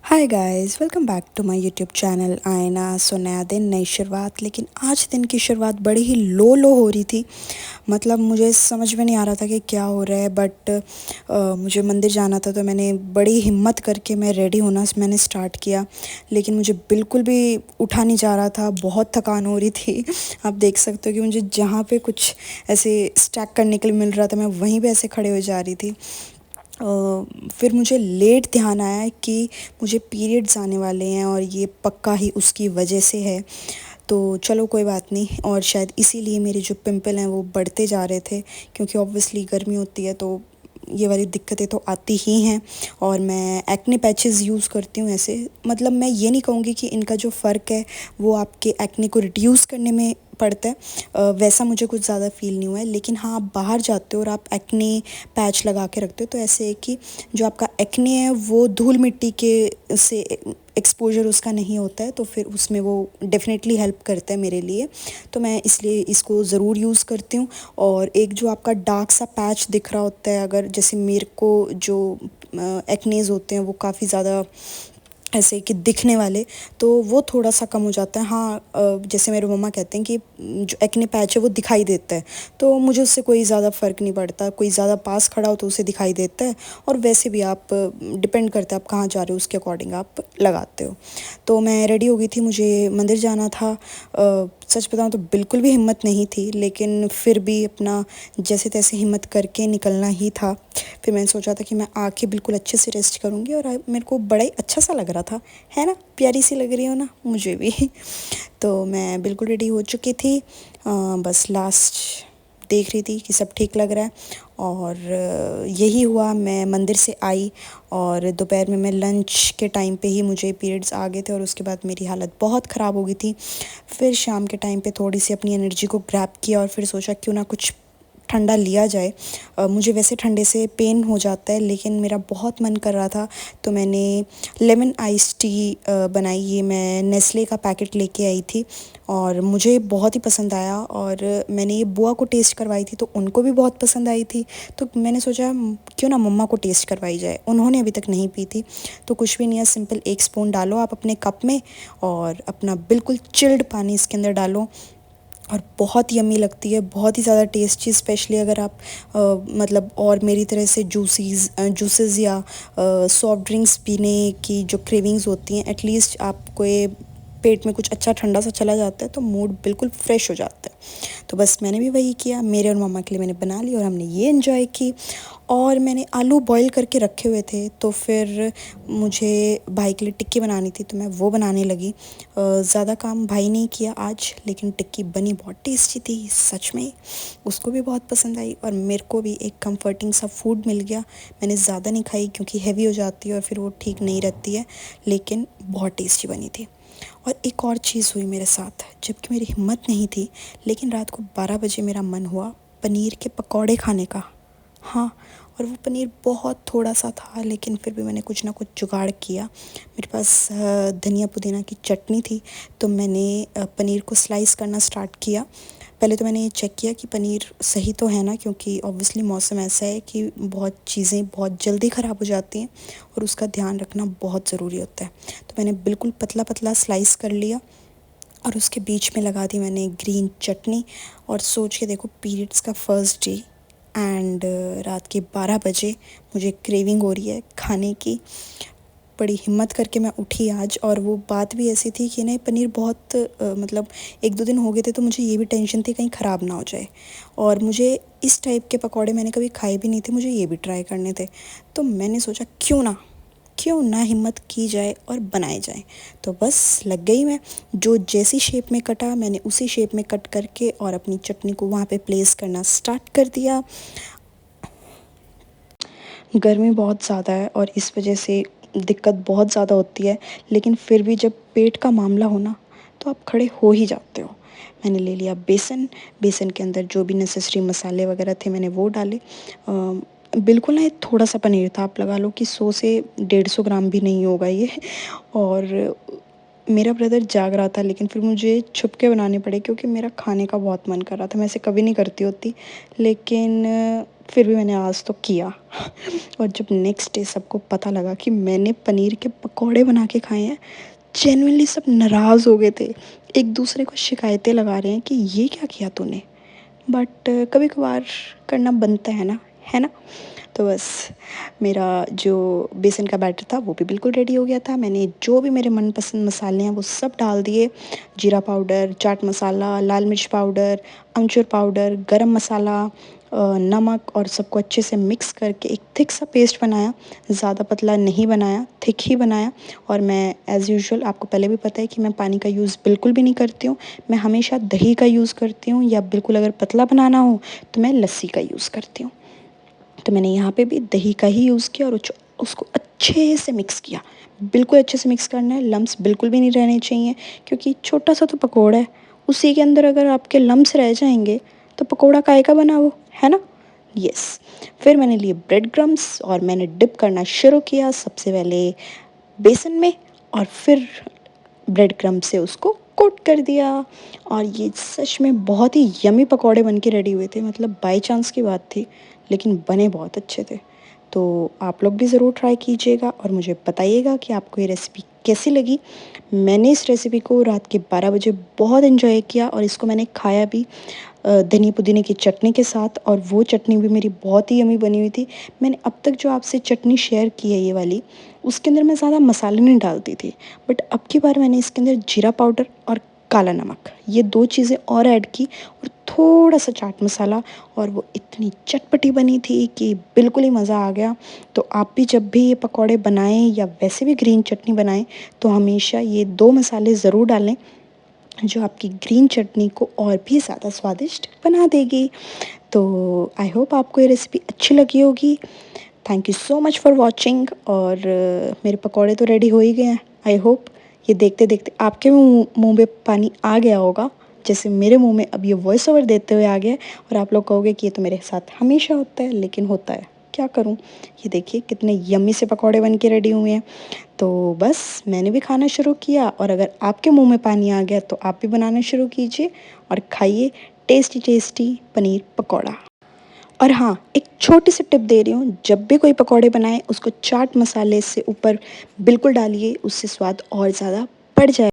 Hi guys, welcome back to my YouTube channel Aaina. So नया दिन, नई शुरुआत। लेकिन आज दिन की शुरुआत बड़ी ही लो हो रही थी। मतलब मुझे समझ में नहीं आ रहा था कि क्या हो रहा है। बट मुझे मंदिर जाना था, तो मैंने बड़ी हिम्मत करके मैं रेडी होना मैंने स्टार्ट किया। लेकिन मुझे बिल्कुल भी उठा नहीं जा रहा था, बहुत थकान हो रही थी। आप देख सकते हो कि मुझे जहाँ पे कुछ ऐसे स्टैक करने के लिए मिल रहा था, मैं वहीं पे ऐसे खड़े हो जा रही थी। फिर मुझे लेट ध्यान आया कि मुझे पीरियड्स आने वाले हैं और ये पक्का ही उसकी वजह से है। तो चलो कोई बात नहीं। और शायद इसीलिए मेरे जो पिंपल हैं वो बढ़ते जा रहे थे, क्योंकि ऑब्वियसली गर्मी होती है तो ये वाली दिक्कतें तो आती ही हैं। और मैं एक्ने पैचेस यूज़ करती हूँ ऐसे। मतलब मैं ये नहीं कहूँगी कि इनका जो फ़र्क है वो आपके एक्ने को रिड्यूस करने में पड़ता है। वैसा मुझे कुछ ज़्यादा फ़ील नहीं हुआ है। लेकिन हाँ, आप बाहर जाते हो और आप एक्ने पैच लगा के रखते हो, तो ऐसे है कि जो आपका एक्ने है वो धूल मिट्टी के से एक्सपोज़र उसका नहीं होता है, तो फिर उसमें वो डेफ़िनेटली हेल्प करता है मेरे लिए। तो मैं इसलिए इसको ज़रूर यूज़ करती हूँ। और एक जो आपका डार्क सा पैच दिख रहा होता है, अगर जैसे मेरे को जो एक्नेज़ होते हैं वो काफ़ी ज़्यादा ऐसे कि दिखने वाले, तो वो थोड़ा-सा कम हो जाता है। हाँ, जैसे मेरे मम्मा कहते हैं कि जो एक्ने पैच है वो दिखाई देता है, तो मुझे उससे कोई ज़्यादा फ़र्क नहीं पड़ता। कोई ज़्यादा पास खड़ा हो तो उसे दिखाई देता है। और वैसे भी आप डिपेंड करता है आप कहाँ जा रहे हो, उसके अकॉर्डिंग आप लगाते हो। तो मैं रेडी हो गई थी, मुझे मंदिर जाना था। सच बताऊँ तो बिल्कुल भी हिम्मत नहीं थी, लेकिन फिर भी अपना जैसे-तैसे हिम्मत करके निकलना ही था। फिर मैंने सोचा था कि मैं आके बिल्कुल अच्छे से रेस्ट करूँगी, और मेरे को बड़ा ही अच्छा सा लग रहा था। है ना? प्यारी सी लग रही हो ना? मुझे भी। तो मैं बिल्कुल रेडी हो चुकी थी। बस लास्ट देख रही थी कि सब ठीक लग रहा है। और यही हुआ, मैं मंदिर से आई और दोपहर में मैं लंच के टाइम पे ही मुझे पीरियड्स आ गए थे, और उसके बाद मेरी हालत बहुत ख़राब हो गई थी। फिर शाम के टाइम पे थोड़ी सी अपनी एनर्जी को ग्रैब किया और फिर सोचा क्यों ना कुछ ठंडा लिया जाए। मुझे वैसे ठंडे से पेन हो जाता है, लेकिन मेरा बहुत मन कर रहा था, तो मैंने लेमन आइस टी बनाई। ये मैं नेस्ले का पैकेट लेके आई थी और मुझे बहुत ही पसंद आया। और मैंने ये बुआ को टेस्ट करवाई थी, तो उनको भी बहुत पसंद आई थी। तो मैंने सोचा क्यों ना मम्मा को टेस्ट करवाई जाए, उन्होंने अभी तक नहीं पी थी। तो कुछ भी नहीं है, सिंपल 1 स्पून डालो आप अपने कप में, और अपना बिल्कुल चिल्ड पानी इसके अंदर डालो। और बहुत यम्मी लगती है, बहुत ही ज़्यादा टेस्टी। स्पेशली अगर आप मतलब और मेरी तरह से जूसेस या सॉफ्ट ड्रिंक्स पीने की जो क्रेविंग्स होती हैं, एटलीस्ट आपको ये पेट में कुछ अच्छा ठंडा सा चला जाता है तो मूड बिल्कुल फ्रेश हो जाता है। तो बस मैंने भी वही किया, मेरे और मम्मा के लिए मैंने बना ली और हमने ये एंजॉय की। और मैंने आलू बॉईल करके रखे हुए थे, तो फिर मुझे भाई के लिए टिक्की बनानी थी, तो मैं वो बनाने लगी। ज़्यादा काम भाई ने किया आज, लेकिन टिक्की बनी बहुत टेस्टी थी सच में। उसको भी बहुत पसंद आई और मेरे को भी एक कंफर्टिंग सा फूड मिल गया। मैंने ज़्यादा नहीं खाई क्योंकि हेवी हो जाती है और फिर वो ठीक नहीं रहती है, लेकिन बहुत टेस्टी बनी थी। और एक और चीज़ हुई मेरे साथ, जबकि मेरी हिम्मत नहीं थी, लेकिन रात को 12 बजे मेरा मन हुआ पनीर के पकौड़े खाने का। हाँ, और वो पनीर बहुत थोड़ा-सा था, लेकिन फिर भी मैंने कुछ ना कुछ जुगाड़ किया। मेरे पास धनिया पुदीना की चटनी थी, तो मैंने पनीर को स्लाइस करना स्टार्ट किया। पहले तो मैंने ये चेक किया कि पनीर सही तो है ना, क्योंकि ऑब्वियसली मौसम ऐसा है कि बहुत चीज़ें बहुत जल्दी ख़राब हो जाती हैं और उसका ध्यान रखना बहुत ज़रूरी होता है। तो मैंने बिल्कुल पतला-पतला स्लाइस कर लिया और उसके बीच में लगा दी मैंने ग्रीन चटनी। और सोच के देखो, पीरियड्स का फर्स्ट डे एंड रात के 12 बजे मुझे क्रेविंग हो रही है खाने की। बड़ी हिम्मत करके मैं उठी आज, और वो बात भी ऐसी थी कि नहीं, पनीर बहुत मतलब 1-2 दिन हो गए थे, तो मुझे ये भी टेंशन थी कहीं ख़राब ना हो जाए। और मुझे इस टाइप के पकौड़े मैंने कभी खाए भी नहीं थे, मुझे ये भी ट्राई करने थे। तो मैंने सोचा क्यों ना हिम्मत की जाए और बनाए जाएँ। तो बस लग गई मैं। जो जैसी शेप में कटा मैंने उसी शेप में कट करके और अपनी चटनी को वहाँ पे प्लेस करना स्टार्ट कर दिया। गर्मी बहुत ज़्यादा है और इस वजह से दिक्कत बहुत ज़्यादा होती है, लेकिन फिर भी जब पेट का मामला हो ना, तो आप खड़े हो ही जाते हो। मैंने ले लिया बेसन, बेसन के अंदर जो भी नेसेसरी मसाले वगैरह थे मैंने वो डाले। बिल्कुल ना, ये थोड़ा-सा पनीर था, आप लगा लो कि 100 से 150 ग्राम भी नहीं होगा ये। और मेरा ब्रदर जाग रहा था, लेकिन फिर मुझे छुप के बनाने पड़े क्योंकि मेरा खाने का बहुत मन कर रहा था। मैं ऐसे कभी नहीं करती होती, लेकिन फिर भी मैंने आज तो किया। और जब नेक्स्ट डे सबको पता लगा कि मैंने पनीर के पकौड़े बना के खाए हैं, जेनुइनली सब नाराज़ हो गए थे। एक दूसरे को शिकायतें लगा रहे हैं कि ये क्या किया तूने। बट कभी कभार करना बनता है ना। तो बस मेरा जो बेसन का बैटर था वो भी बिल्कुल रेडी हो गया था। मैंने जो भी मेरे मनपसंद मसाले हैं वो सब डाल दिए। जीरा पाउडर, चाट मसाला, लाल मिर्च पाउडर, अमचूर पाउडर, गरम मसाला, नमक, और सबको अच्छे से मिक्स करके एक थिक सा पेस्ट बनाया। ज़्यादा पतला नहीं बनाया, थिक ही बनाया। और मैं एज़ यूजुअल, आपको पहले भी पता है कि मैं पानी का यूज़ बिल्कुल भी नहीं करती हूँ। मैं हमेशा दही का यूज़ करती हूँ, या बिल्कुल अगर पतला बनाना हो तो मैं लस्सी का यूज़ करती हूँ। तो मैंने यहाँ पे भी दही का ही यूज़ किया और उसको अच्छे से मिक्स किया। बिल्कुल अच्छे से मिक्स करना है, लम्स बिल्कुल भी नहीं रहने चाहिए, क्योंकि छोटा सा तो पकोड़ा है, उसी के अंदर अगर आपके लम्स रह जाएंगे तो पकोड़ा काहे का बना वो, है ना। यस। फिर मैंने लिए ब्रेड क्रम्स और मैंने डिप करना शुरू किया, सबसे पहले बेसन में और फिर ब्रेड क्रम्ब से उसको कोट कर दिया। और ये सच में बहुत ही यमी पकौड़े बन के रेडी हुए थे, मतलब बाय चांस की बात थी, लेकिन बने बहुत अच्छे थे। तो आप लोग भी ज़रूर ट्राई कीजिएगा और मुझे बताइएगा कि आपको ये रेसिपी कैसी लगी। मैंने इस रेसिपी को रात के 12 बजे बहुत इन्जॉय किया और इसको मैंने खाया भी धनिया पुदीने की चटनी के साथ, और वो चटनी भी मेरी बहुत ही यमी बनी हुई थी। मैंने अब तक जो आपसे चटनी शेयर की है ये वाली, उसके अंदर मैं ज़्यादा मसाले नहीं डालती थी, बट अब की बार मैंने इसके अंदर जीरा पाउडर और काला नमक, ये 2 चीज़ें और ऐड की, और थोड़ा सा चाट मसाला, और वो इतनी चटपटी बनी थी कि बिल्कुल ही मज़ा आ गया। तो आप भी जब भी ये पकौड़े बनाएं या वैसे भी ग्रीन चटनी बनाएं तो हमेशा ये 2 मसाले ज़रूर डालें, जो आपकी ग्रीन चटनी को और भी ज़्यादा स्वादिष्ट बना देगी। तो आई होप आपको ये रेसिपी अच्छी लगी होगी। Thank you so much for watching. और मेरे पकौड़े तो रेडी हो ही गए हैं। आई होप ये देखते देखते आपके मुंह में पानी आ गया होगा, जैसे मेरे मुंह में अब ये वॉइस ओवर देते हुए आ गया है। और आप लोग कहोगे कि ये तो मेरे साथ हमेशा होता है, लेकिन होता है, क्या करूं। ये देखिए कितने यम्मी से पकौड़े बन के रेडी हुए हैं। तो बस मैंने भी खाना शुरू किया, और अगर आपके मुंह में पानी आ गया तो आप भी बनाना शुरू कीजिए और खाइए टेस्टी टेस्टी पनीर पकौड़ा। और हाँ, एक छोटी सी टिप दे रही हूँ, जब भी कोई पकौड़े बनाएं उसको चाट मसाले से ऊपर बिल्कुल डालिए, उससे स्वाद और ज़्यादा बढ़ जाए।